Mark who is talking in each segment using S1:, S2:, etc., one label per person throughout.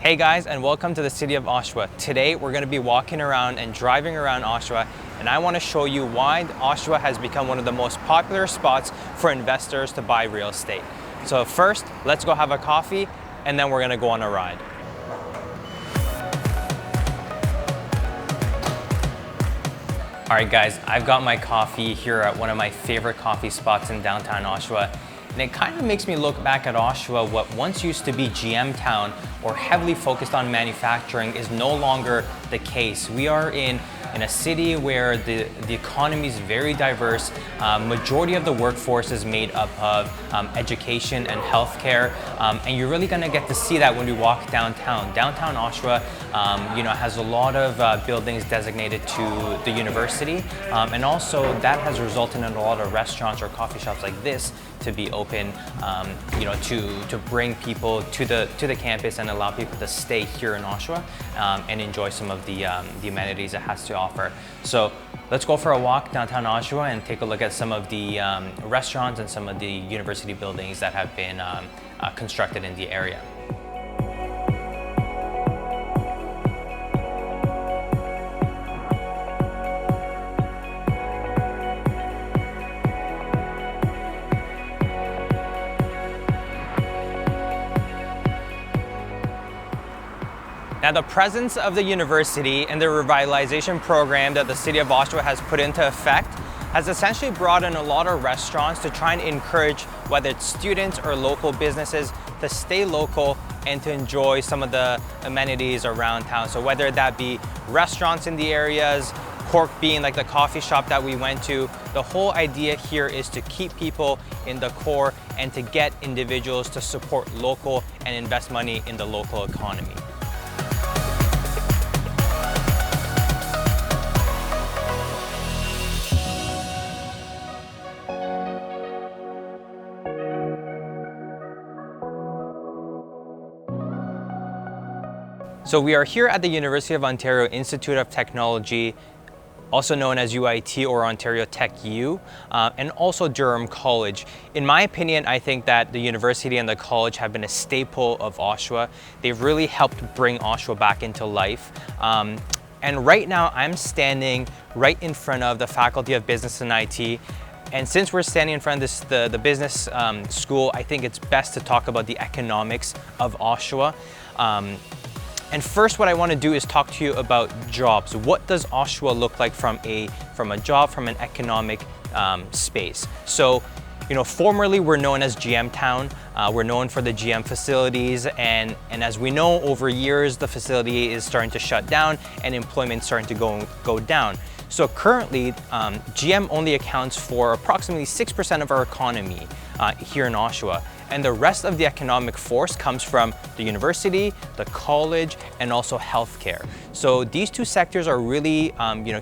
S1: Hey guys, and welcome to the city of Oshawa. Today we're going to be walking around and driving around Oshawa, and I want to show you why Oshawa has become one of the most popular spots for investors to buy real estate. So first, let's go have a coffee and then we're going to go on a ride. All right guys, I've got my coffee here at one of my favorite coffee spots in downtown Oshawa. And it kind of makes me look back at Oshawa. What once used to be GM town or heavily focused on manufacturing is no longer the case. We are in a city where the economy is very diverse. Majority of the workforce is made up of education and healthcare, and you're really going to get to see that when we walk downtown. Downtown Oshawa, has a lot of buildings designated to the university, and also that has resulted in a lot of restaurants or coffee shops like this to be open, to bring people to the campus and allow people to stay here in Oshawa and enjoy some of the amenities it has to offer. So let's go for a walk downtown Oshawa and take a look at some of the restaurants and some of the university buildings that have been constructed in the area. Now, the presence of the university and the revitalization program that the city of Oshawa has put into effect has essentially brought in a lot of restaurants to try and encourage whether it's students or local businesses to stay local and to enjoy some of the amenities around town. So whether that be restaurants in the areas, Cork being like the coffee shop that we went to, the whole idea here is to keep people in the core and to get individuals to support local and invest money in the local economy. So we are here at the University of Ontario Institute of Technology, also known as UIT or Ontario Tech U, and also Durham College. In my opinion, I think that the university and the college have been a staple of Oshawa. They've really helped bring Oshawa back into life. And right now I'm standing right in front of the Faculty of Business and IT. And since we're standing in front of the business school, I think it's best to talk about the economics of Oshawa. And first, what I want to do is talk to you about jobs. What does Oshawa look like from an economic space? So, formerly we're known as GM Town. We're known for the GM facilities, and as we know, over years the facility is starting to shut down and employment starting to go down. So currently, GM only accounts for approximately 6% of our economy here in Oshawa. And the rest of the economic force comes from the university, the college, and also healthcare. So these two sectors are really,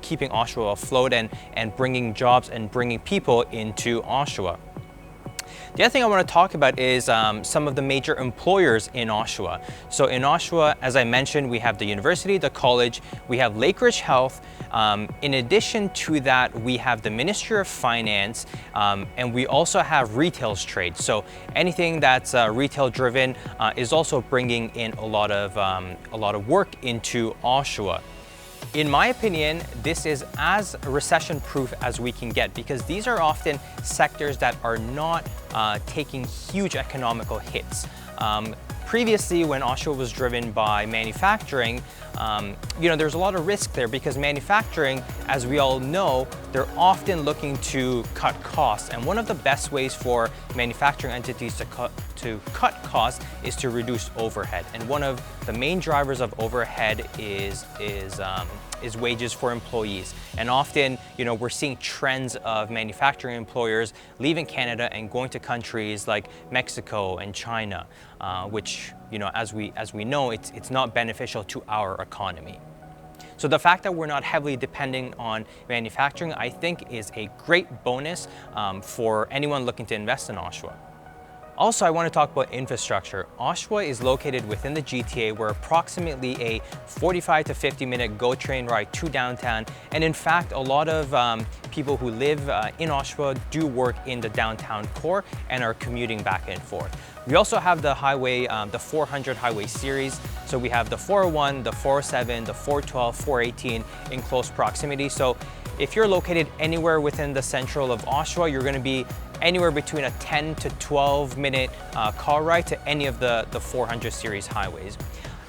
S1: keeping Oshawa afloat and bringing jobs and bringing people into Oshawa. The other thing I want to talk about is some of the major employers in Oshawa. So in Oshawa, as I mentioned, we have the university, the college, we have Lakeridge Health. In addition to that, we have the Ministry of Finance, and we also have retail trade. So anything that's retail driven is also bringing in a lot of work into Oshawa. In my opinion, this is as recession-proof as we can get because these are often sectors that are not taking huge economical hits. Previously, when Oshawa was driven by manufacturing, there's a lot of risk there because manufacturing, as we all know, they're often looking to cut costs. And one of the best ways for manufacturing entities to cut costs is to reduce overhead. And one of the main drivers of overhead is wages for employees. And often, we're seeing trends of manufacturing employers leaving Canada and going to countries like Mexico and China, which, as we know, it's not beneficial to our economy. So the fact that we're not heavily depending on manufacturing, I think, is a great bonus for anyone looking to invest in Oshawa. Also, I want to talk about infrastructure. Oshawa is located within the GTA. We're approximately a 45 to 50 minute GO train ride to downtown. And in fact, a lot of people who live in Oshawa do work in the downtown core and are commuting back and forth. We also have the highway, the 400 highway series. So we have the 401, the 407, the 412, 418 in close proximity. So if you're located anywhere within the central of Oshawa, you're going to be anywhere between a 10 to 12 minute car ride to any of the 400 series highways.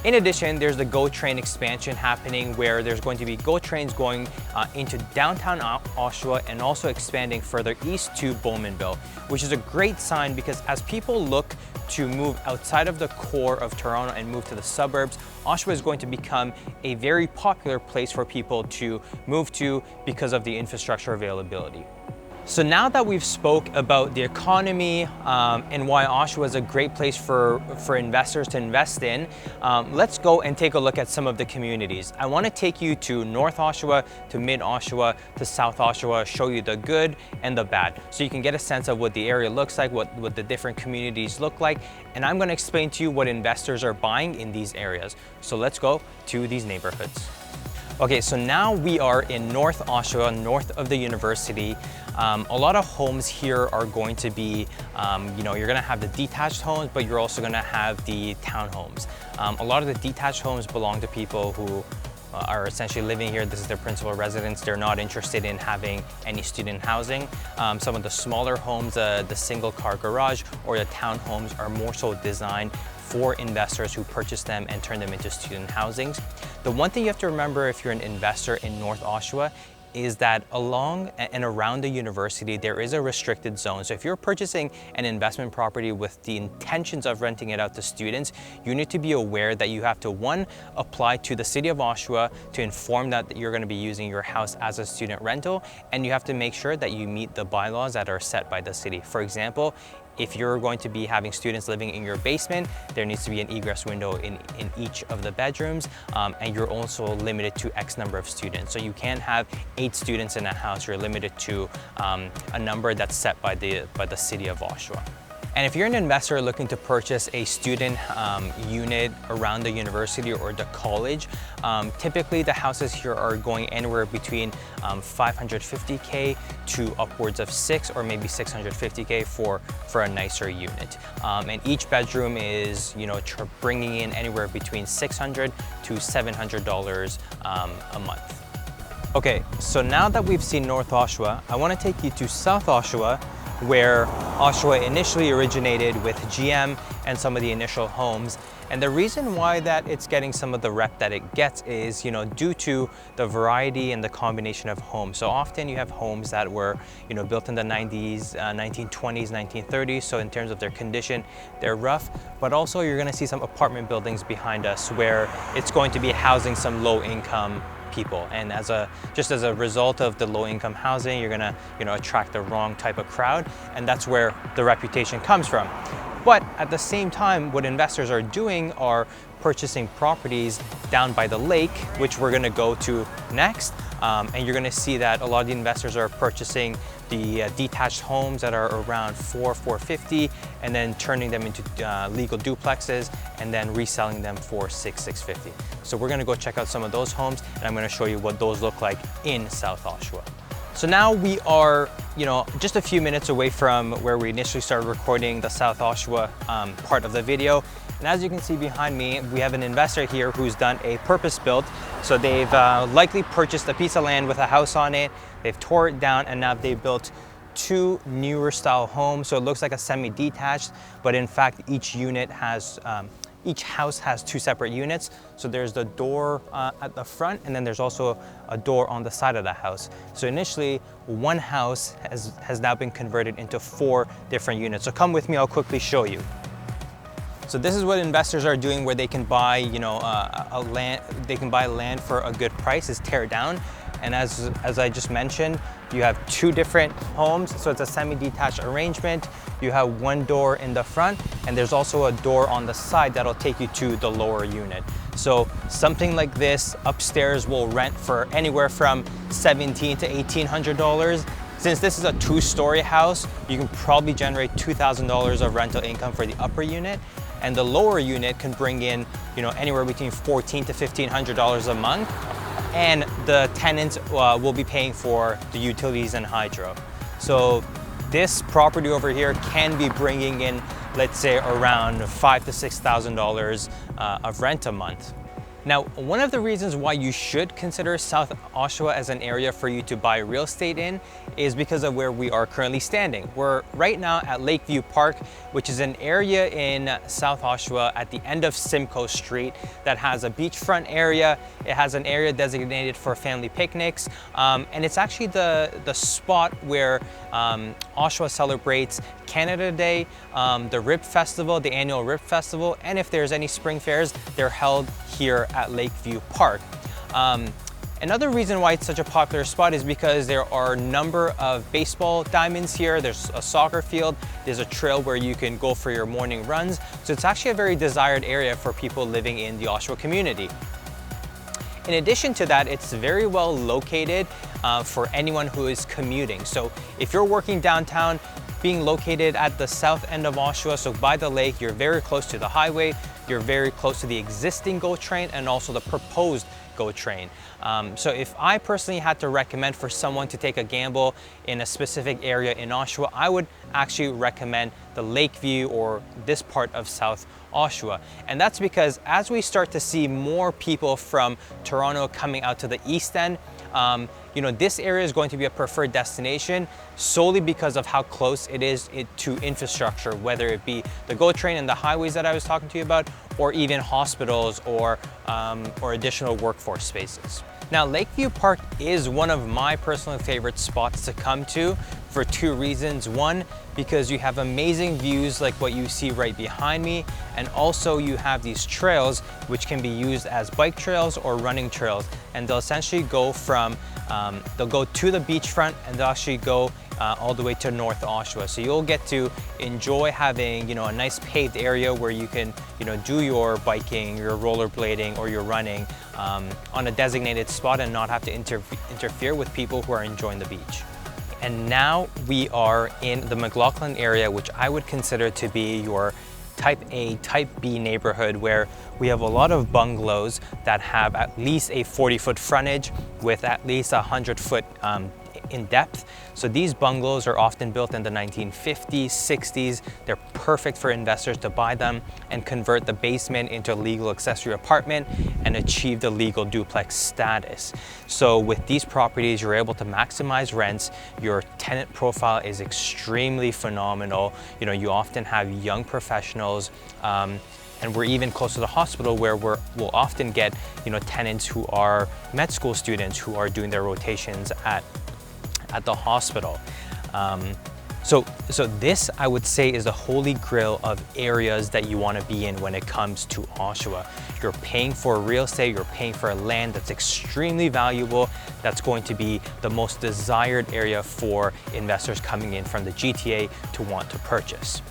S1: In addition, there's the GO train expansion happening, where there's going to be GO trains going into downtown Oshawa and also expanding further east to Bowmanville, which is a great sign because as people look to move outside of the core of Toronto and move to the suburbs, Oshawa is going to become a very popular place for people to move to because of the infrastructure availability. So now that we've spoke about the economy and why Oshawa is a great place for investors to invest in, let's go and take a look at some of the communities. I want to take you to North Oshawa, to Mid-Oshawa, to South Oshawa, show you the good and the bad, so you can get a sense of what the area looks like, what the different communities look like, and I'm going to explain to you what investors are buying in these areas. So let's go to these neighborhoods. Okay, so now we are in North Oshawa, north of the university. A lot of homes here are going to be, you're gonna have the detached homes, but you're also gonna have the townhomes. A lot of the detached homes belong to people who are essentially living here. This is their principal residence. They're not interested in having any student housing. Some of the smaller homes, the single car garage or the townhomes are more so designed for investors who purchase them and turn them into student housings. The one thing you have to remember if you're an investor in North Oshawa is that along and around the university, there is a restricted zone. So if you're purchasing an investment property with the intentions of renting it out to students, you need to be aware that you have to, one, apply to the city of Oshawa to inform that you're going to be using your house as a student rental, and you have to make sure that you meet the bylaws that are set by the city. For example, if you're going to be having students living in your basement, there needs to be an egress window in each of the bedrooms, and you're also limited to X number of students. So you can't have 8 students in a house. You're limited to a number that's set by the city of Oshawa. And if you're an investor looking to purchase a student unit around the university or the college, typically the houses here are going anywhere between $550K to upwards of $600 or maybe $650K for a nicer unit. And each bedroom is, bringing in anywhere between $600 to $700 a month. Okay, so now that we've seen North Oshawa, I want to take you to South Oshawa, where Oshawa initially originated with GM and some of the initial homes. And the reason why that it's getting some of the rep that it gets is, due to the variety and the combination of homes. So often you have homes that were, built in the 90s, 1920s, 1930s. So in terms of their condition, they're rough, but also you're gonna see some apartment buildings behind us where it's going to be housing some low income people, and just as a result of the low income housing, you're gonna attract the wrong type of crowd, and that's where the reputation comes from. But at the same time, what investors are doing are purchasing properties down by the lake, which we're gonna go to next, and you're gonna see that a lot of the investors are purchasing the detached homes that are around $450, and then turning them into legal duplexes and then reselling them for $650. So we're gonna go check out some of those homes, and I'm gonna show you what those look like in South Oshawa. So now we are, just a few minutes away from where we initially started recording the South Oshawa part of the video. And as you can see behind me, we have an investor here who's done a purpose built. So they've likely purchased a piece of land with a house on it. They've tore it down, and now they've built 2 newer style homes. So it looks like a semi-detached, but in fact, each house has 2 separate units. So there's the door at the front, and then there's also a door on the side of the house. So initially, one house has now been converted into 4 different units. So come with me, I'll quickly show you. So this is what investors are doing, where they can buy, they can buy land for a good price, is tear down. And as I just mentioned, you have 2 different homes, so it's a semi-detached arrangement. You have 1 door in the front, and there's also a door on the side that'll take you to the lower unit. So something like this upstairs will rent for anywhere from $1,700 to $1,800. Since this is a 2-story house, you can probably generate $2,000 of rental income for the upper unit, and the lower unit can bring in, anywhere between $1,400 to $1,500 a month. And the tenants will be paying for the utilities and hydro. So this property over here can be bringing in let's say around $5,000 to $6,000 of rent a month. Now, one of the reasons why you should consider South Oshawa as an area for you to buy real estate in is because of where we are currently standing. We're right now at Lakeview Park, which is an area in South Oshawa at the end of Simcoe Street that has a beachfront area. It has an area designated for family picnics, and it's actually the spot where Oshawa celebrates Canada Day, the Rib Festival, the annual Rib Festival, and if there's any spring fairs, they're held here at Lakeview Park. Another reason why it's such a popular spot is because there are a number of baseball diamonds here. There's a soccer field. There's a trail where you can go for your morning runs. So it's actually a very desired area for people living in the Oshawa community. In addition to that, it's very well located for anyone who is commuting. So if you're working downtown, being located at the south end of Oshawa, so by the lake, you're very close to the highway, you're very close to the existing GO train and also the proposed GO train. So if I personally had to recommend for someone to take a gamble in a specific area in Oshawa, I would actually recommend the Lakeview or this part of South Oshawa. And that's because as we start to see more people from Toronto coming out to the east end, this area is going to be a preferred destination solely because of how close it is to infrastructure, whether it be the GO train and the highways that I was talking to you about, or even hospitals or additional workforce spaces. Now, Lakeview Park is one of my personal favorite spots to come to for two reasons. One, because you have amazing views like what you see right behind me, and also you have these trails which can be used as bike trails or running trails, and they'll essentially go from they'll go to the beachfront and they'll actually go all the way to North Oshawa. So you'll get to enjoy having a nice paved area where you can do your biking, your rollerblading, or your running on a designated spot and not have to interfere with people who are enjoying the beach. And now we are in the McLaughlin area, which I would consider to be your Type A, Type B neighborhood, where we have a lot of bungalows that have at least a 40-foot frontage with at least 100-foot in depth. So these bungalows are often built in the 1950s, 60s. They're perfect for investors to buy them and convert the basement into a legal accessory apartment and achieve the legal duplex status. So with these properties, you're able to maximize rents. Your tenant profile is extremely phenomenal. You often have young professionals, and we're even close to the hospital where we'll often get tenants who are med school students who are doing their rotations at the hospital. So this, I would say, is the holy grail of areas that you want to be in when it comes to Oshawa. You're paying for real estate, you're paying for a land that's extremely valuable, that's going to be the most desired area for investors coming in from the GTA to want to purchase.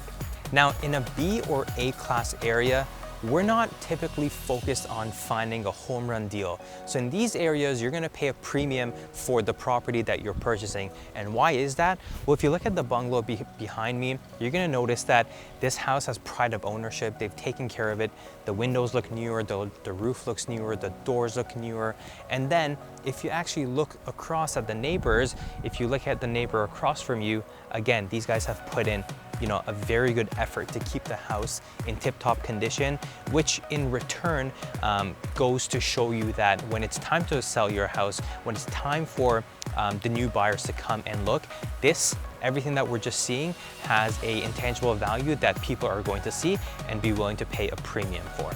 S1: Now, in a B or A class area, we're not typically focused on finding a home run deal. So in these areas, you're gonna pay a premium for the property that you're purchasing. And why is that? Well, if you look at the bungalow behind me, you're gonna notice that this house has pride of ownership. They've taken care of it. The windows look newer, the roof looks newer, the doors look newer. And then if you actually look across at the neighbors, if you look at the neighbor across from you, again, these guys have put in a very good effort to keep the house in tip-top condition, which in return goes to show you that when it's time to sell your house, when it's time for the new buyers to come and look, everything that we're just seeing has an intangible value that people are going to see and be willing to pay a premium for.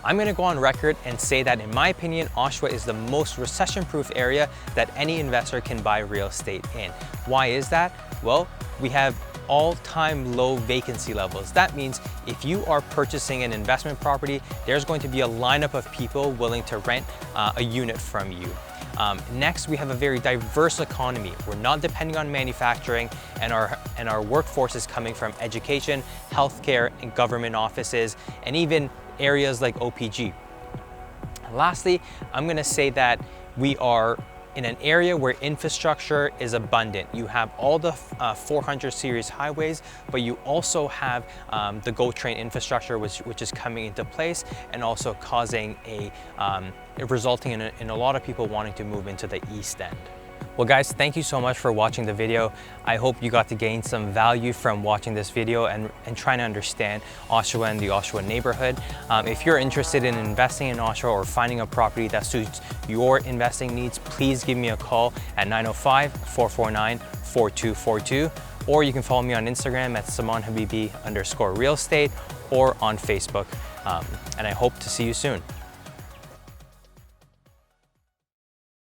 S1: I'm gonna go on record and say that in my opinion, Oshawa is the most recession-proof area that any investor can buy real estate in. Why is that? Well, we have all-time low vacancy levels. That means if you are purchasing an investment property, there's going to be a lineup of people willing to rent a unit from you. Next, we have a very diverse economy. We're not depending on manufacturing, and our workforce is coming from education, healthcare, and government offices, and even areas like OPG. Lastly, I'm gonna say that we are in an area where infrastructure is abundant. You have all the 400 series highways, but you also have the GO train infrastructure, which is coming into place and also causing resulting in a lot of people wanting to move into the East End. Well guys, thank you so much for watching the video. I hope you got to gain some value from watching this video and trying to understand Oshawa and the Oshawa neighborhood. If you're interested in investing in Oshawa or finding a property that suits your investing needs, please give me a call at 905-449-4242, or you can follow me on Instagram at Saman Habibi _real estate or on Facebook. And I hope to see you soon.